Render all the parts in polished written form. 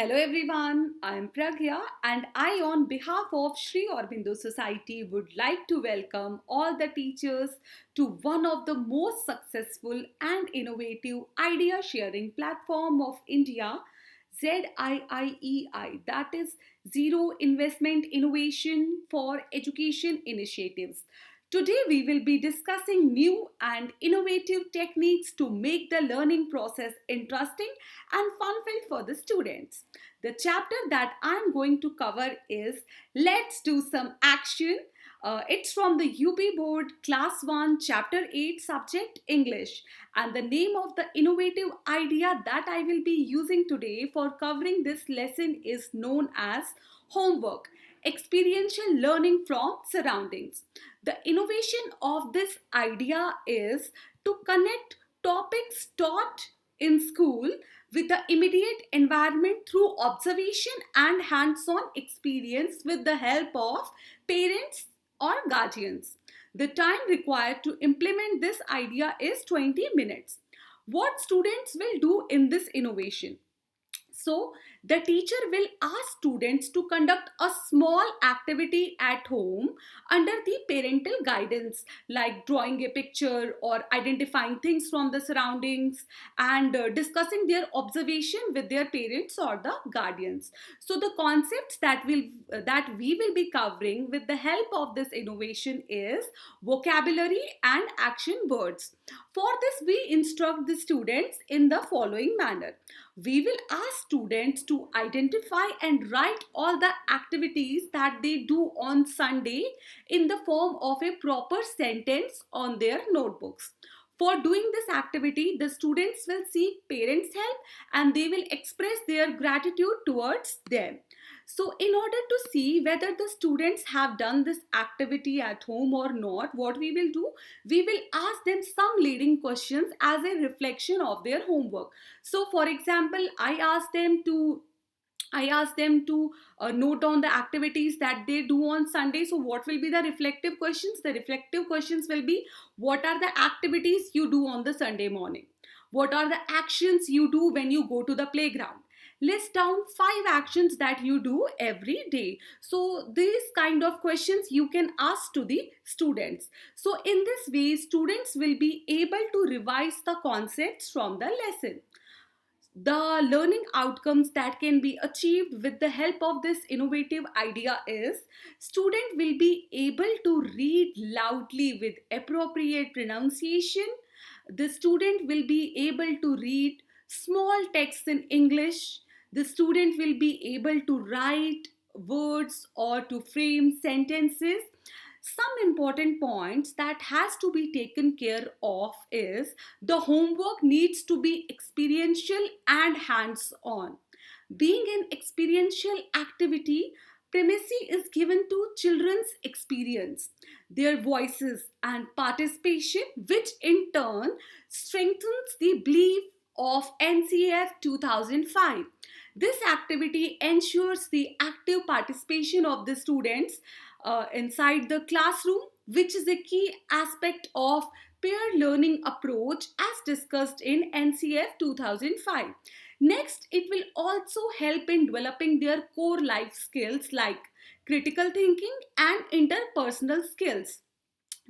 Hello everyone, I am Pragya and I on behalf of Sri Aurobindo Society would like to welcome all the teachers to one of the most successful and innovative idea sharing platform of India, ZIIEI, that is Zero Investment Innovation for Education Initiatives. Today, we will be discussing new and innovative techniques to make the learning process interesting and fun-filled for the students. The chapter that I'm going to cover is Let's Do Some Action. It's from the UP Board Class 1, Chapter 8, Subject English. And the name of the innovative idea that I will be using today for covering this lesson is known as homework, experiential learning from surroundings. The innovation of this idea is to connect topics taught in school with the immediate environment through observation and hands-on experience with the help of parents or guardians. The time required to implement this idea is 20 minutes. What students will do in this innovation? So, the teacher will ask students to conduct a small activity at home under the parental guidance, like drawing a picture or identifying things from the surroundings and discussing their observation with their parents or the guardians. So, the concepts that we will be covering with the help of this innovation is vocabulary and action words. For this, we instruct the students in the following manner. We will ask students to identify and write all the activities that they do on Sunday in the form of a proper sentence on their notebooks. For doing this activity, the students will seek parents' help and they will express their gratitude towards them. So, in order to see whether the students have done this activity at home or not, what we will do, we will ask them some leading questions as a reflection of their homework. So, for example, I ask them to note down the activities that they do on Sunday. So, what will be the reflective questions? The reflective questions will be, what are the activities you do on the Sunday morning? What are the actions you do when you go to the playground? List down 5 actions that you do every day. So, these kind of questions you can ask to the students. So, in this way, students will be able to revise the concepts from the lesson. The learning outcomes that can be achieved with the help of this innovative idea is student will be able to read loudly with appropriate pronunciation. The student will be able to read small text in English. The student will be able to write words or to frame sentences. Some important points that has to be taken care of is the homework needs to be experiential and hands on. Being an experiential activity, primacy is given to children's experience, their voices and participation, which in turn strengthens the belief of NCF 2005. This activity ensures the active participation of the students inside the classroom, which is a key aspect of peer learning approach as discussed in NCF 2005. Next, it will also help in developing their core life skills like critical thinking and interpersonal skills.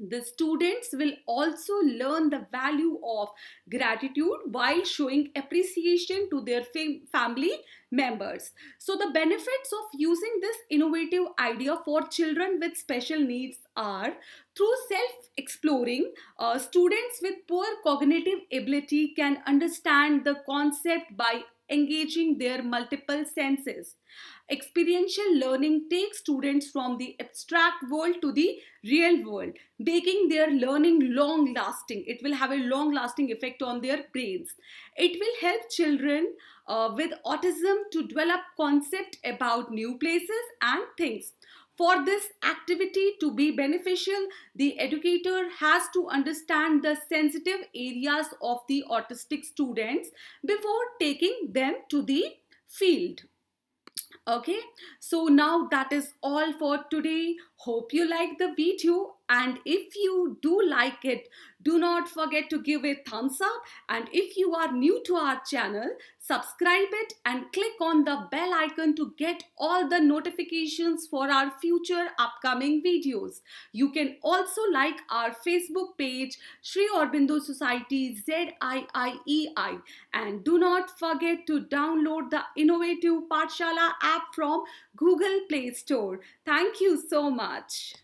The students will also learn the value of gratitude while showing appreciation to their family members. So, the benefits of using this innovative idea for children with special needs are through self exploring, students with poor cognitive ability can understand the concept by engaging their multiple senses. Experiential learning takes students from the abstract world to the real world, making their learning long lasting. It will have a long lasting effect on their brains. It will help children with autism to develop concept about new places and things. For this activity to be beneficial, the educator has to understand the sensitive areas of the autistic students before taking them to the field. Okay, so now that is all for today. Hope you like the video, and if you do like it, Do not forget to give a thumbs up, and if you are new to our channel, subscribe it and click on the bell icon to get all the notifications for our future upcoming videos. You can also like our Facebook page Sri Aurobindo Society ZIIEI, and do not forget to download the innovative Pathshala app from Google Play Store. Thank you so much.